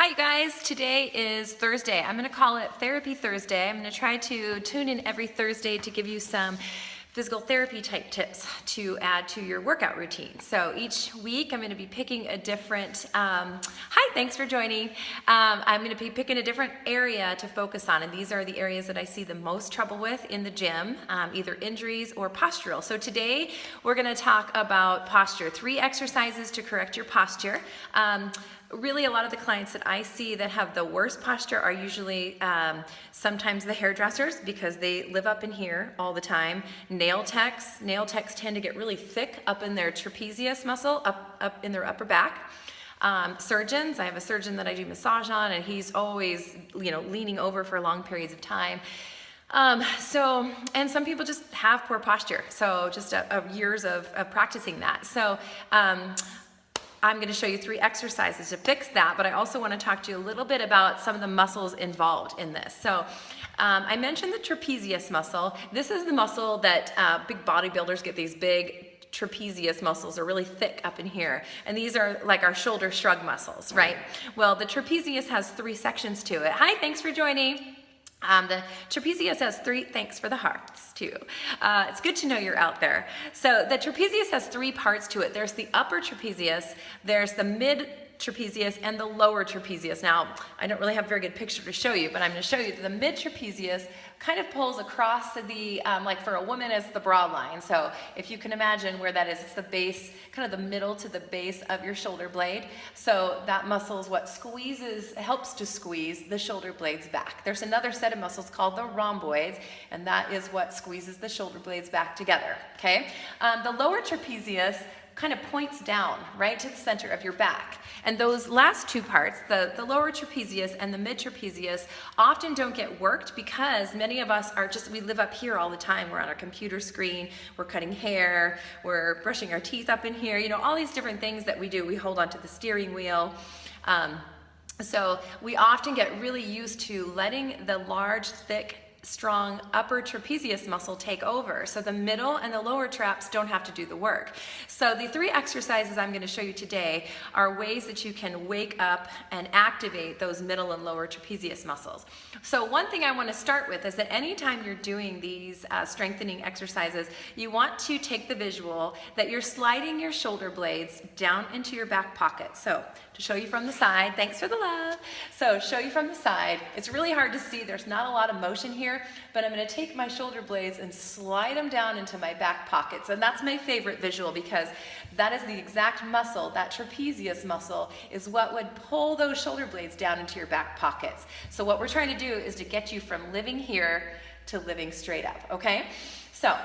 Hi you guys, today is Thursday. I'm going to call it Therapy Thursday. I'm going to try to tune in every Thursday to give you some physical therapy type tips to add to your workout routine. So each week I'm going to be picking a different, hi, thanks for joining. I'm going to be picking a different area to focus on, and these are the areas that I see the most trouble with in the gym, either injuries or postural. So today we're going to talk about posture, 3 exercises to correct your posture. Really, a lot of the clients that I see that have the worst posture are usually sometimes the hairdressers, because they live up in here all the time. Nail techs tend to get really thick up in their trapezius muscle, up in their upper back. Surgeons, I have a surgeon that I do massage on, and he's always, leaning over for long periods of time. And some people just have poor posture, so just years of practicing that. So I'm going to show you 3 exercises to fix that, but I also want to talk to you a little bit about some of the muscles involved in this. So I mentioned the trapezius muscle. This is the muscle that big bodybuilders get. These big trapezius muscles are really thick up in here, and these are like our shoulder shrug muscles, right? Well, the trapezius has 3 sections to it. Hi, thanks for joining. The trapezius has 3, thanks for the hearts too. It's good to know you're out there. So the trapezius has 3 parts to it. There's the upper trapezius, there's the mid trapezius, and the lower trapezius. Now, I don't really have a very good picture to show you, but I'm going to show you that the mid trapezius kind of pulls across the, like for a woman, it's the bra line. So if you can imagine where that is, it's the base, kind of the middle to the base of your shoulder blade. So that muscle is what helps to squeeze the shoulder blades back. There's another set of muscles called the rhomboids, and that is what squeezes the shoulder blades back together, okay? The lower trapezius kind of points down right to the center of your back. And those last 2 parts, the lower trapezius and the mid trapezius, often don't get worked because many of us we live up here all the time. We're on our computer screen, we're cutting hair, we're brushing our teeth up in here, all these different things that we do. We hold onto the steering wheel. So we often get really used to letting the large, thick, strong upper trapezius muscle take over, so the middle and the lower traps don't have to do the work. So the 3 exercises I'm going to show you today are ways that you can wake up and activate those middle and lower trapezius muscles. So one thing I want to start with is that anytime you're doing these strengthening exercises, you want to take the visual that you're sliding your shoulder blades down into your back pocket. So to show you from the side, thanks for the love. So show you from the side. It's really hard to see. There's not a lot of motion here, but I'm going to take my shoulder blades and slide them down into my back pockets. And that's my favorite visual because that is the exact muscle, that trapezius muscle, is what would pull those shoulder blades down into your back pockets. So what we're trying to do is to get you from living here to living straight up, okay? So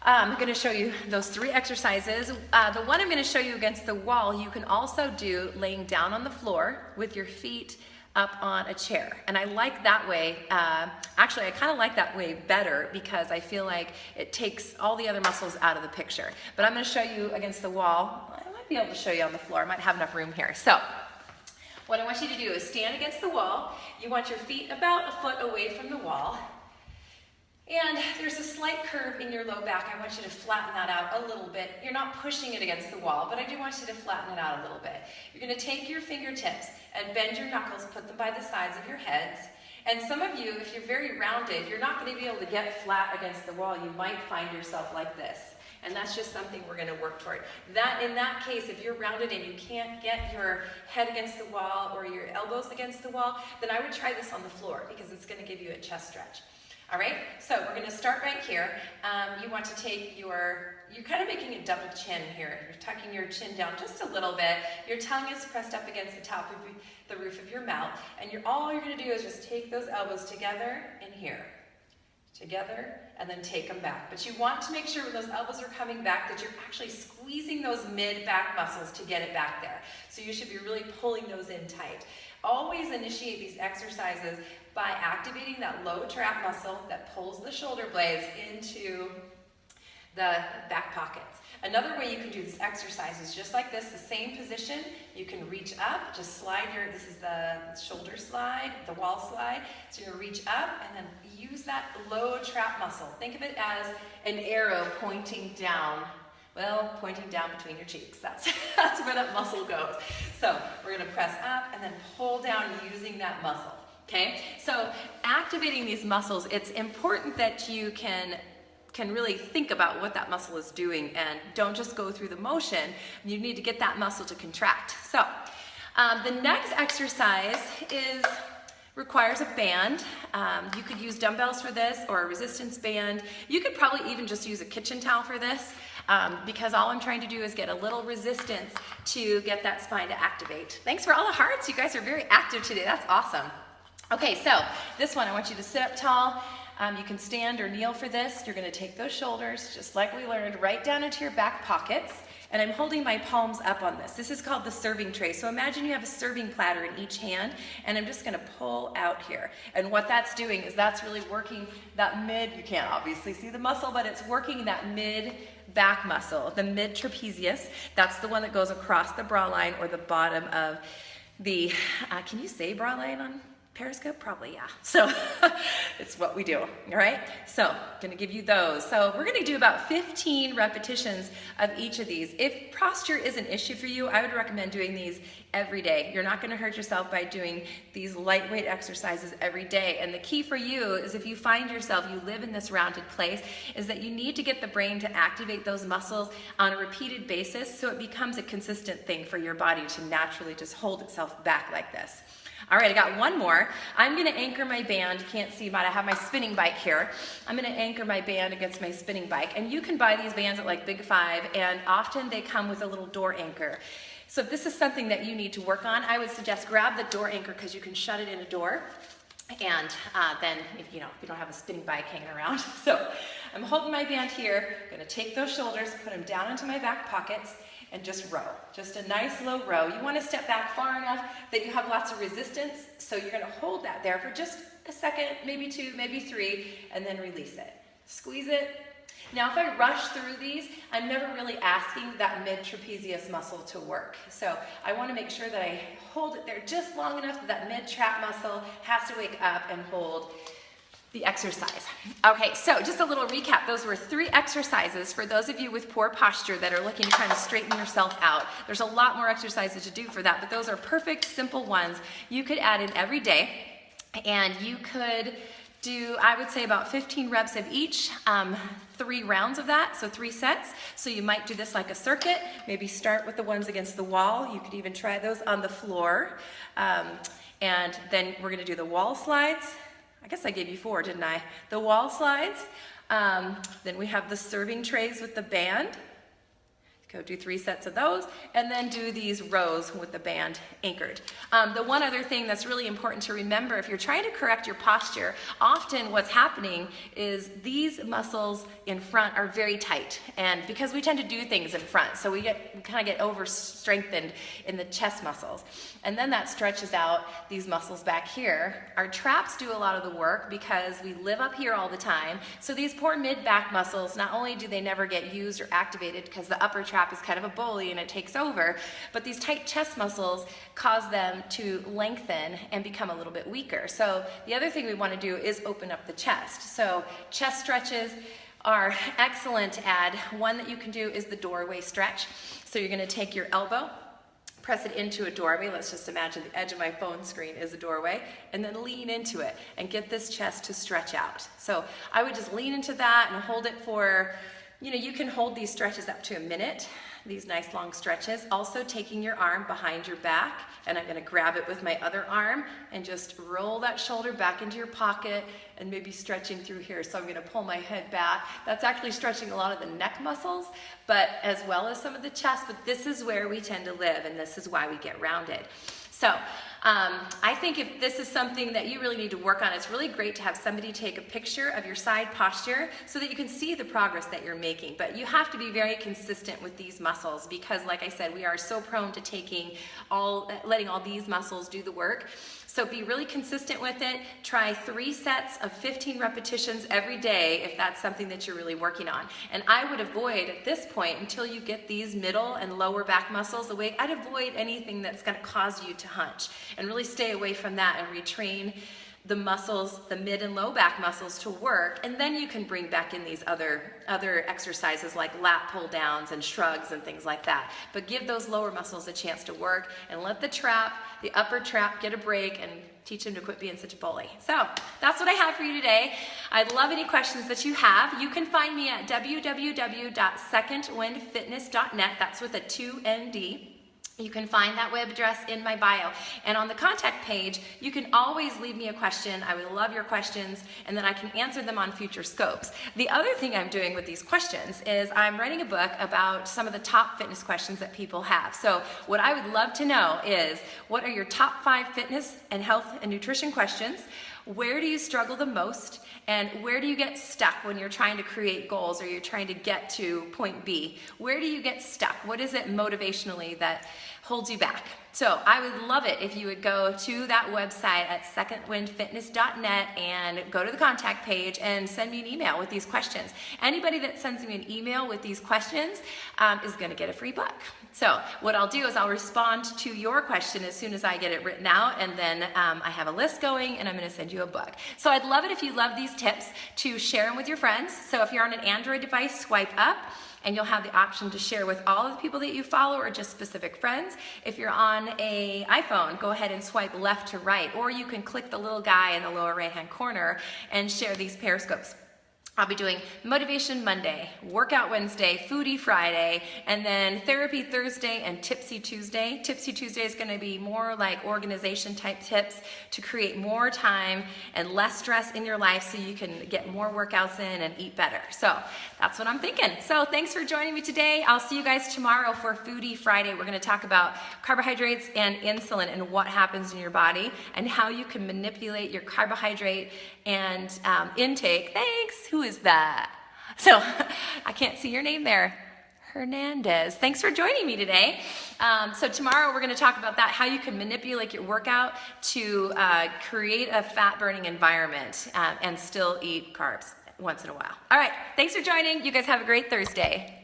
I'm going to show you those 3 exercises. The one I'm going to show you against the wall, you can also do laying down on the floor with your feet up on a chair. And I like that way, actually I kind of like that way better because I feel like it takes all the other muscles out of the picture. But I'm going to show you against the wall. I might be able to show you on the floor. I might have enough room here. So what I want you to do is stand against the wall. You want your feet about a foot away from the wall. And there's a slight curve in your low back. I want you to flatten that out a little bit. You're not pushing it against the wall, but I do want you to flatten it out a little bit. You're going to take your fingertips and bend your knuckles, put them by the sides of your heads. And some of you, if you're very rounded, you're not going to be able to get flat against the wall. You might find yourself like this. And that's just something we're going to work toward. In that case, if you're rounded and you can't get your head against the wall or your elbows against the wall, then I would try this on the floor because it's going to give you a chest stretch. All right, so we're going to start right here. You want to take you're kind of making a double chin here. You're tucking your chin down just a little bit. Your tongue is pressed up against the top of the roof of your mouth. And all you're going to do is just take those elbows together and here. Together, and then take them back. But you want to make sure when those elbows are coming back that you're actually squeezing those mid-back muscles to get it back there. So you should be really pulling those in tight. Always initiate these exercises by activating that low trap muscle that pulls the shoulder blades into the back pockets. Another way you can do this exercise is just like this, the same position. You can reach up, just slide this is the shoulder slide, the wall slide. So you're going to reach up and then use that low trap muscle. Think of it as an arrow pointing down Well, pointing down between your cheeks. That's where that muscle goes. So we're gonna press up and then pull down using that muscle, okay? So activating these muscles, it's important that you can really think about what that muscle is doing and don't just go through the motion. You need to get that muscle to contract. So the next exercise requires a band. You could use dumbbells for this or a resistance band. You could probably even just use a kitchen towel for this because all I'm trying to do is get a little resistance to get that spine to activate. Thanks for all the hearts. You guys are very active today. That's awesome. Okay, so this one, I want you to sit up tall. You can stand or kneel for this. You're gonna take those shoulders, just like we learned, right down into your back pockets. And I'm holding my palms up on this. This is called the serving tray. So imagine you have a serving platter in each hand, and I'm just gonna pull out here. And what that's doing is that's really working that mid, you can't obviously see the muscle, but it's working that mid back muscle, the mid trapezius. That's the one that goes across the bra line or the bottom of the, can you say bra line on Periscope? Probably, yeah. So it's what we do, all right? So gonna give you those. So we're gonna do about 15 repetitions of each of these. If posture is an issue for you, I would recommend doing these every day. You're not gonna hurt yourself by doing these lightweight exercises every day. And the key for you is if you find yourself, you live in this rounded place, is that you need to get the brain to activate those muscles on a repeated basis so it becomes a consistent thing for your body to naturally just hold itself back like this. All right, I got one more. I'm gonna anchor my band. You can't see, but I have my spinning bike here. I'm gonna anchor my band against my spinning bike. And you can buy these bands at like Big Five, and often they come with a little door anchor. So if this is something that you need to work on, I would suggest grab the door anchor because you can shut it in a door. And then if you don't have a spinning bike hanging around. So I'm holding my band here, gonna take those shoulders, put them down into my back pockets, and just row. Just a nice low row. You want to step back far enough that you have lots of resistance, so you're going to hold that there for just a second, maybe two, maybe three, and then release it. Squeeze it. Now if I rush through these, I'm never really asking that mid trapezius muscle to work. So I want to make sure that I hold it there just long enough that mid trap muscle has to wake up and hold the exercise. Okay, so just a little recap. Those were 3 exercises for those of you with poor posture that are looking to kind of straighten yourself out. There's a lot more exercises to do for that, but those are perfect, simple ones you could add in every day. And you could do, I would say, about 15 reps of each, 3 rounds of that, so 3 sets. So you might do this like a circuit, maybe start with the ones against the wall. You could even try those on the floor. And then we're gonna do the wall slides. I guess I gave you 4, didn't I? The wall slides. Then we have the serving trays with the band. Go do 3 sets of those, and then do these rows with the band anchored. The one other thing that's really important to remember, if you're trying to correct your posture, often what's happening is these muscles in front are very tight, and because we tend to do things in front, so we kind of get over strengthened in the chest muscles, and then that stretches out these muscles back here. Our traps do a lot of the work because we live up here all the time, so these poor mid-back muscles, not only do they never get used or activated because the upper trap is kind of a bully and it takes over, but these tight chest muscles cause them to lengthen and become a little bit weaker. So the other thing we want to do is open up the chest. So chest stretches are excellent to add. One that you can do is the doorway stretch. So you're going to take your elbow, press it into a doorway. Let's just imagine the edge of my phone screen is a doorway, and then lean into it and get this chest to stretch out. So I would just lean into that and hold it for, you can hold these stretches up to a minute, these nice long stretches. Also taking your arm behind your back, and I'm gonna grab it with my other arm and just roll that shoulder back into your pocket and maybe stretching through here. So I'm gonna pull my head back. That's actually stretching a lot of the neck muscles, but as well as some of the chest, but this is where we tend to live, and this is why we get rounded. So I think if this is something that you really need to work on, it's really great to have somebody take a picture of your side posture so that you can see the progress that you're making. But you have to be very consistent with these muscles because, like I said, we are so prone to letting all these muscles do the work. So be really consistent with it. Try 3 sets of 15 repetitions every day if that's something that you're really working on. And I would avoid, at this point, until you get these middle and lower back muscles awake, I'd avoid anything that's gonna cause you to hunch and really stay away from that and retrain the muscles, the mid and low back muscles to work, and then you can bring back in these other exercises like lat pull downs and shrugs and things like that. But give those lower muscles a chance to work and let the upper trap get a break and teach them to quit being such a bully. So that's what I have for you today. I'd love any questions that you have. You can find me at www.secondwindfitness.net. That's with a 2ND. You can find that web address in my bio. And on the contact page, you can always leave me a question. I would love your questions, and then I can answer them on future scopes. The other thing I'm doing with these questions is I'm writing a book about some of the top fitness questions that people have. So what I would love to know is, what are your top 5 fitness and health and nutrition questions? Where do you struggle the most? And where do you get stuck when you're trying to create goals or you're trying to get to point B? Where do you get stuck? What is it motivationally that holds you back? So I would love it if you would go to that website at secondwindfitness.net and go to the contact page and send me an email with these questions. Anybody that sends me an email with these questions is going to get a free book. So what I'll do is I'll respond to your question as soon as I get it written out, and then I have a list going and I'm going to send you a book. So I'd love it if you love these tips to share them with your friends. So if you're on an Android device, swipe up, and you'll have the option to share with all of the people that you follow or just specific friends. If you're on an iPhone, go ahead and swipe left to right, or you can click the little guy in the lower right-hand corner and share these periscopes. I'll be doing Motivation Monday, Workout Wednesday, Foodie Friday, and then Therapy Thursday and Tipsy Tuesday. Tipsy Tuesday is going to be more like organization type tips to create more time and less stress in your life so you can get more workouts in and eat better. So that's what I'm thinking. So thanks for joining me today. I'll see you guys tomorrow for Foodie Friday. We're going to talk about carbohydrates and insulin and what happens in your body and how you can manipulate your carbohydrate and intake. Thanks. Who is that? So I can't see your name there. Hernandez. Thanks for joining me today. So tomorrow we're going to talk about that, how you can manipulate your workout to create a fat burning environment and still eat carbs once in a while. All right. Thanks for joining. You guys have a great Thursday.